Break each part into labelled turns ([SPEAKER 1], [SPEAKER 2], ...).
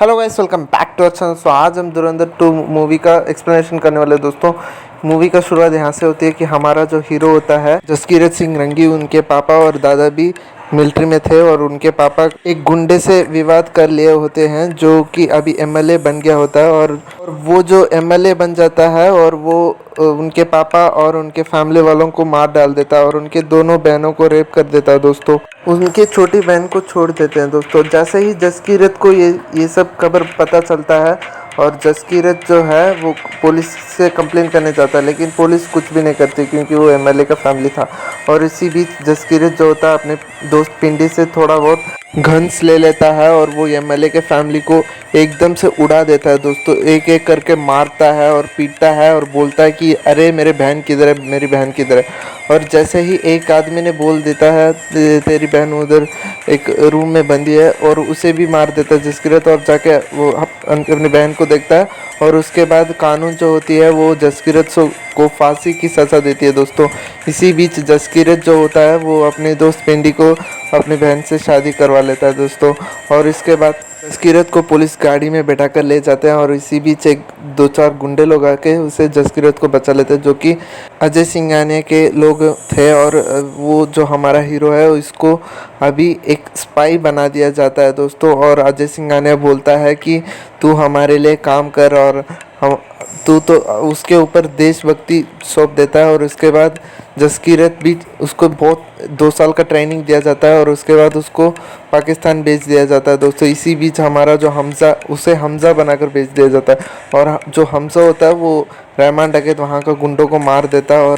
[SPEAKER 1] Hello guys, welcome back to अच्छा। So आज हम धुरंधर 2 मूवी का एक्सप्लेनेशन करने वाले हैं दोस्तों। मूवी का शुरुआत यहाँ से होती है कि हमारा जो हीरो होता है जसकीरत सिंह रंगी, उनके पापा और दादा भी मिलिट्री में थे और उनके पापा एक गुंडे से विवाद कर लिए होते हैं जो कि अभी एमएलए बन गया होता है। और वो जो एमएलए बन जाता है और वो उनके पापा और उनके फैमिली वालों को मार डाल देता है और उनके दोनों बहनों को रेप कर देता है दोस्तों। उनके छोटी बहन को छोड़ देते हैं दोस्तों। जैसे ही जसकीरत को ये सब खबर पता चलता है और जसकीरत जो है वो पुलिस से कंप्लेन करने जाता है, लेकिन पुलिस कुछ भी नहीं करती क्योंकि वो एमएलए का फैमिली था। और इसी बीच जसकीरत जो होता है अपने दोस्त पिंडी से थोड़ा बहुत घंस ले लेता है और वो एमएलए के फैमिली को एकदम से उड़ा देता है दोस्तों। एक एक करके मारता है और पीटता है और बोलता है कि अरे मेरे बहन किधर है, मेरी बहन किधर है। और जैसे ही एक आदमी ने बोल देता है तेरी बहन उधर एक रूम में बंदी है, और उसे भी मार देता है जसकीरत और जाके वो अपनी बहन को देखता है। और उसके बाद कानून जो होती है वो जसकीरत को फांसी की सज़ा देती है दोस्तों। इसी बीच जसकीरत जो होता है वो अपने दोस्त पिंडी को अपनी बहन से शादी करवा लेता है दोस्तों। और इसके बाद जसकीरत को पुलिस गाड़ी में बैठा कर ले जाते हैं और इसी बीच एक दो चार गुंडे लोग आके उसे जसकीरत को बचा लेते हैं, जो कि अजय सिंघानिया के लोग थे। और वो जो हमारा हीरो है इसको अभी एक स्पाई बना दिया जाता है दोस्तों। और अजय सिंघानिया बोलता है कि तू हमारे लिए काम कर, और हम तू तो उसके ऊपर देशभक्ति सौंप देता है। और उसके बाद जसकीरत भी उसको बहुत 2 साल का ट्रेनिंग दिया जाता है और उसके बाद उसको पाकिस्तान भेज दिया जाता है दोस्तों। इसी बीच हमारा जो हमज़ा, उसे हमज़ा बनाकर भेज दिया जाता है और जो हमज़ा होता है वो रहमान डकैत वहाँ का गुंडों को मार देता है।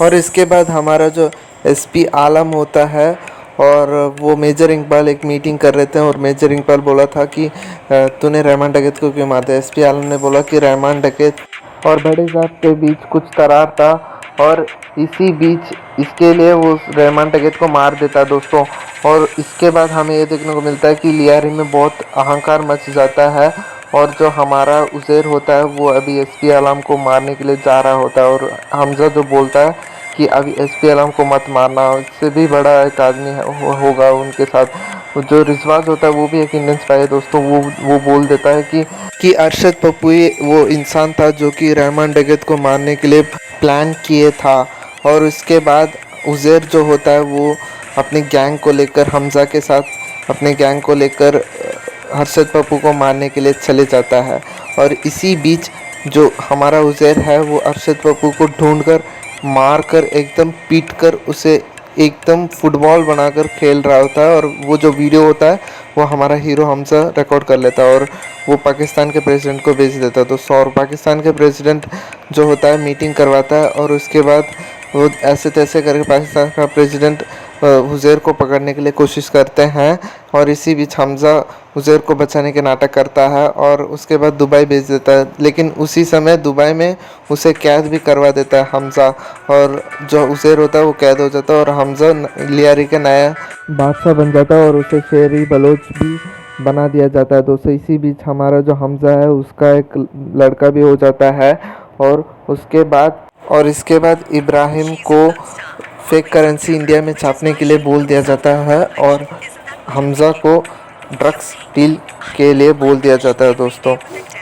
[SPEAKER 1] और इसके बाद हमारा जो एसपी आलम होता है और वो मेजर इकबाल एक मीटिंग कर रहे थे और मेजर इकबाल बोला था कि तूने रहमान डकैत को क्यों मारा। एसपी आलम ने बोला कि रहमान डकैत और बड़े साहब के बीच कुछ करार था और इसी बीच इसके लिए वो रहमान डकैत को मार देता दोस्तों। और इसके बाद हमें ये देखने को मिलता है कि लियारी में बहुत अहंकार मच जाता है और जो हमारा उज़ैर होता है वो अभी एसपी आलम को मारने के लिए जा रहा होता है। और हमज़ा जो बोलता है कि अभी एसपी आलम को मत मारना, इससे भी बड़ा एक आदमी होगा उनके साथ। जो रिजवाज होता है वो भी एक इंडियन स्पाई है दोस्तों। वो बोल देता है कि अरशद पप्पू वो इंसान था जो कि रहमान डकैत को मारने के लिए प्लान किए था। और उसके बाद उज़ैर जो होता है वो अपने गैंग को लेकर हमज़ा के साथ अपने गैंग को लेकर अरशद पप्पू को मारने के लिए चले जाता है। और इसी बीच जो हमारा उज़ैर है वो अरशद पप्पू को ढूंढकर मारकर एकदम पीटकर उसे एकदम फुटबॉल बनाकर खेल रहा होता है। और वो जो वीडियो होता है वो हमारा हीरो हमज़ा रिकॉर्ड कर लेता है और वो पाकिस्तान के प्रेसिडेंट को भेज देता है दोस्तों। और पाकिस्तान के प्रेसिडेंट जो होता है मीटिंग करवाता है और उसके बाद वो ऐसे तैसे करके पाकिस्तान का प्रेसिडेंट उज़ैर को पकड़ने के लिए कोशिश करते हैं। और इसी बीच हमज़ा उज़ैर को बचाने के नाटक करता है और उसके बाद दुबई भेज देता है। लेकिन उसी समय दुबई में उसे कैद भी करवा देता है हमज़ा, और जो उज़ैर होता है वो कैद हो जाता है और हमज़ा लियारी का नया बादशाह बन जाता है और उसे शेरी बलोच भी बना दिया जाता है दोस्तों। इसी बीच हमारा जो हमज़ा है उसका एक लड़का भी हो जाता है। और इसके बाद इब्राहिम को फेक करेंसी इंडिया में छापने के लिए बोल दिया जाता है और हमज़ा को ड्रग्स डील के लिए बोल दिया जाता है दोस्तों।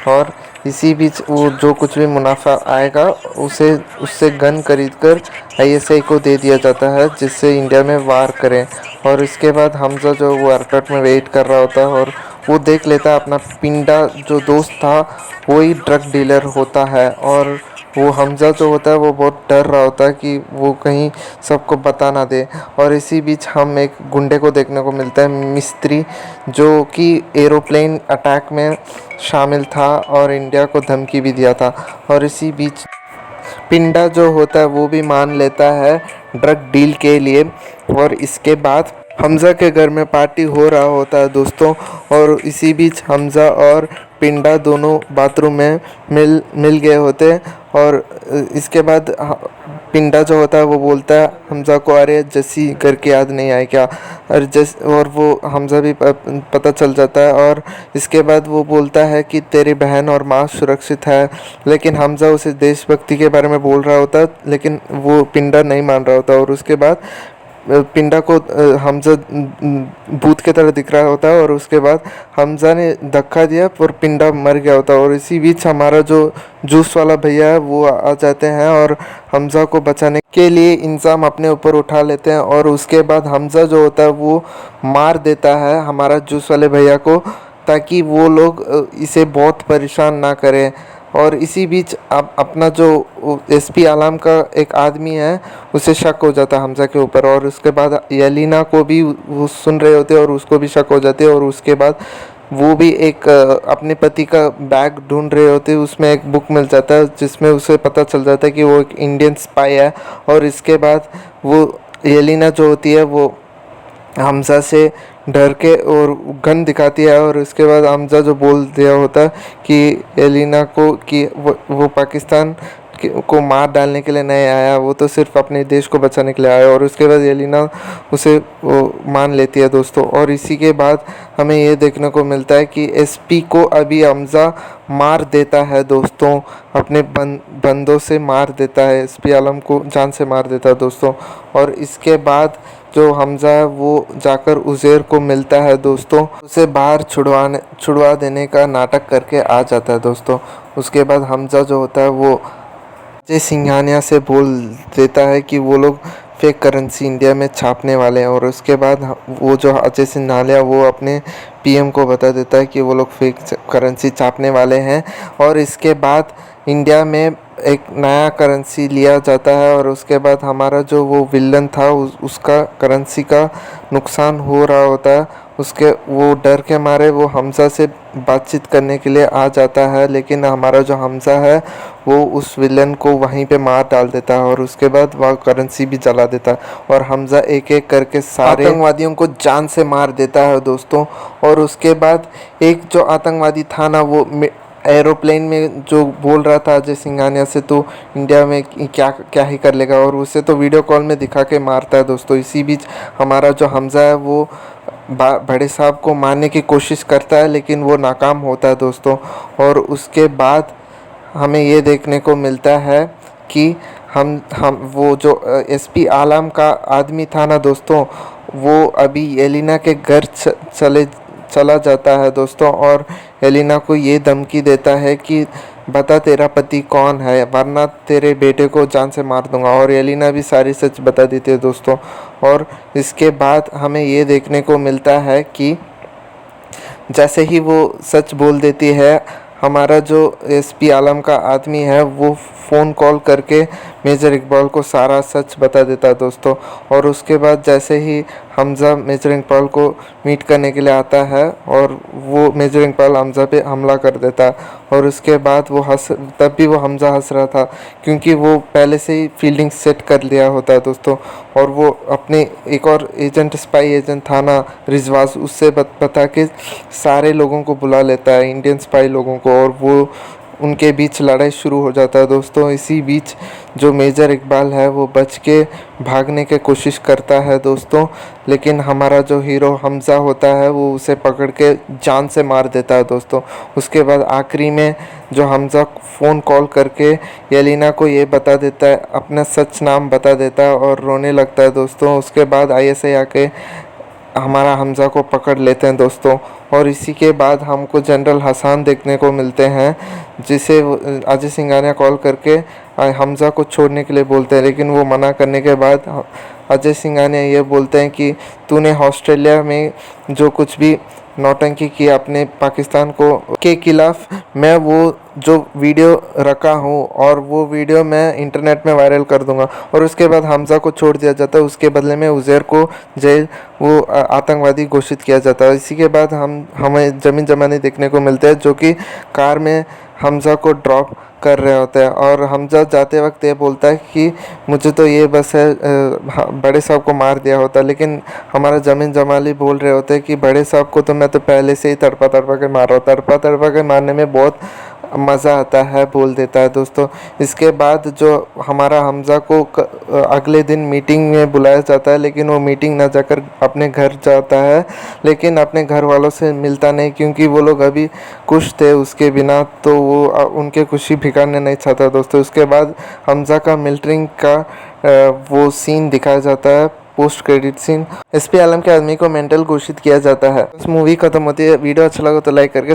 [SPEAKER 1] और इसी बीच वो जो कुछ भी मुनाफा आएगा उससे गन खरीदकर आईएसआई को दे दिया जाता है जिससे इंडिया में वार करें। और इसके बाद हमज़ा जो वो एयरपोर्ट में वेट कर रहा होता है और वो देख लेता है अपना पिंडा जो दोस्त था वही ड्रग डीलर होता है। और वो हमज़ा जो होता है वो बहुत डर रहा होता है कि वो कहीं सबको बता ना दे। और इसी बीच हम एक गुंडे को देखने को मिलता है, मिस्त्री, जो कि एरोप्लेन अटैक में शामिल था और इंडिया को धमकी भी दिया था। और इसी बीच पिंडा जो होता है वो भी मान लेता है ड्रग डील के लिए। और इसके बाद हमज़ा के घर में पार्टी हो रहा होता है दोस्तों। और इसी बीच हमज़ा और पिंडा दोनों बाथरूम में मिल गए होते। और इसके बाद पिंडा जो होता है वो बोलता है हमज़ा को, अरे जसी करके याद नहीं आए क्या। और वो हमज़ा भी पता चल जाता है। और इसके बाद वो बोलता है कि तेरी बहन और माँ सुरक्षित है। लेकिन हमज़ा उसे देशभक्ति के बारे में बोल रहा होता है लेकिन वो पिंडा नहीं मान रहा होता। और उसके बाद पिंडा को हमजा भूत की तरह दिख रहा होता है और उसके बाद हमजा ने धक्का दिया और पिंडा मर गया होता है। और इसी बीच हमारा जो जूस वाला भैया है वो आ जाते हैं और हमजा को बचाने के लिए इंतजाम अपने ऊपर उठा लेते हैं। और उसके बाद हमजा जो होता है वो मार देता है हमारा जूस वाले भैया को, ताकि वो लोग इसे बहुत परेशान ना करें। और इसी बीच अपना जो एसपी आलम का एक आदमी है उसे शक हो जाता है हमजा के ऊपर। और उसके बाद येलिना को भी वो सुन रहे होते हैं और उसको भी शक हो जाती है। और उसके बाद वो भी एक अपने पति का बैग ढूंढ रहे होते हैं, उसमें एक बुक मिल जाता है जिसमें उसे पता चल जाता है कि वो एक इंडियन स्पाई है। और इसके बाद वो येलिना जो होती है वो हमजा से डर के और गन दिखाती है। और उसके बाद हमजा जो बोल दिया होता है कि एलिना को कि वो पाकिस्तान को मार डालने के लिए नहीं आया, वो तो सिर्फ अपने देश को बचाने के लिए आया। और उसके बाद एलिना उसे वो मान लेती है दोस्तों। और इसी के बाद हमें ये देखने को मिलता है कि एसपी को अभी हमजा मार देता है दोस्तों, अपने बंदों से मार देता है, एसपी आलम को जान से मार देता है दोस्तों। और इसके बाद जो हमजा है वो जाकर उज़ैर को मिलता है दोस्तों, उसे बाहर छुड़वा देने का नाटक करके आ जाता है दोस्तों। उसके बाद हमजा जो होता है वो अजय सिंघानिया से बोल देता है कि वो लोग फेक करेंसी इंडिया में छापने वाले हैं। और उसके बाद वो जो अजय सिंघानिया वो अपने पीएम को बता देता है कि वो लोग फेक करेंसी छापने वाले हैं। और इसके बाद इंडिया में एक नया करेंसी लिया जाता है। और उसके बाद हमारा जो वो विलन था उसका करेंसी का नुकसान हो रहा होता है, उसके वो डर के मारे वो हमजा से बातचीत करने के लिए आ जाता है। लेकिन हमारा जो हमजा है वो उस विलन को वहीं पे मार डाल देता है और उसके बाद वह करेंसी भी जला देता है। और हमजा एक एक करके सारे आतंकवादियों को जान से मार देता है दोस्तों। और उसके बाद एक जो आतंकवादी था ना वो एरोप्लेन में जो बोल रहा था अजय सिंघानिया से, तो इंडिया में क्या क्या ही कर लेगा, और उसे तो वीडियो कॉल में दिखा के मारता है दोस्तों। इसी बीच हमारा जो हमजा है वो बड़े साहब को मारने की कोशिश करता है लेकिन वो नाकाम होता है दोस्तों। और उसके बाद हमें ये देखने को मिलता है कि हम वो जो एसपी आलम का आदमी था ना दोस्तों, वो अभी एलिना के घर चला जाता है दोस्तों। और एलिना को ये धमकी देता है कि बता तेरा पति कौन है वरना तेरे बेटे को जान से मार दूंगा। और एलिना भी सारी सच बता देती है दोस्तों। और इसके बाद हमें ये देखने को मिलता है कि जैसे ही वो सच बोल देती है, हमारा जो एसपी आलम का आदमी है वो फ़ोन कॉल करके मेजर इकबाल को सारा सच बता देता है दोस्तों। और उसके बाद जैसे ही हमजा मेजर इकबाल को मीट करने के लिए आता है और वो मेजर इकबाल हमजा पे हमला कर देता है। और उसके बाद वो तब भी वो हमजा हंस रहा था क्योंकि वो पहले से ही फील्डिंग सेट कर लिया होता है दोस्तों। और वो अपने एक और एजेंट स्पाई एजेंट था ना रिजवाज, उससे बता के सारे लोगों को बुला लेता है, इंडियन स्पाई लोगों को, और वो उनके बीच लड़ाई शुरू हो जाता है दोस्तों। इसी बीच जो मेजर इकबाल है वो बच के भागने की कोशिश करता है दोस्तों, लेकिन हमारा जो हीरो हमजा होता है वो उसे पकड़ के जान से मार देता है दोस्तों। उसके बाद आखिरी में जो हमजा फ़ोन कॉल करके येलिना को ये बता देता है, अपना सच नाम बता देता है और रोने लगता है दोस्तों। उसके बाद आईएसआई आके हमारा हमजा को पकड़ लेते हैं दोस्तों। और इसी के बाद हमको जनरल हसन देखने को मिलते हैं जिसे अजय सिंघानिया कॉल करके हमजा को छोड़ने के लिए बोलते हैं, लेकिन वो मना करने के बाद अजय सिंघानिया ये बोलते हैं कि तूने ऑस्ट्रेलिया में जो कुछ भी नौटंकी की अपने पाकिस्तान को के खिलाफ, मैं वो जो वीडियो रखा हूँ और वो वीडियो मैं इंटरनेट में वायरल कर दूंगा। और उसके बाद हमजा को छोड़ दिया जाता है, उसके बदले में उज़ैर को जेल वो आतंकवादी घोषित किया जाता है। इसी के बाद हमें जमीन जमाने देखने को मिलते हैं जो कि कार में हमजा को ड्रॉप कर रहे होते हैं। और हमजा जाते वक्त ये बोलता है कि मुझे तो ये बस है बड़े साहब को मार दिया होता, लेकिन हमारा जमीन जमाली बोल रहे होते हैं कि बड़े साहब को तो मैं तो पहले से ही तड़पा तड़पा के मार रहा हूँ, तड़पा के मारने में बहुत मज़ा आता है बोल देता है दोस्तों। इसके बाद जो हमारा हमजा को अगले दिन मीटिंग में बुलाया जाता है, लेकिन वो मीटिंग ना जाकर अपने घर जाता है, लेकिन अपने घर वालों से मिलता नहीं क्योंकि वो लोग अभी खुश थे उसके बिना, तो वो उनके खुशी ठिकाने नहीं चाहता दोस्तों। उसके बाद हमजा का मिलिट्री का वो सीन दिखाया जाता है पोस्ट क्रेडिट सीन। एसपी आलम के आदमी को मेंटल घोषित किया जाता है। मूवी खत्म होती है। वीडियो अच्छा लगा तो लाइक करके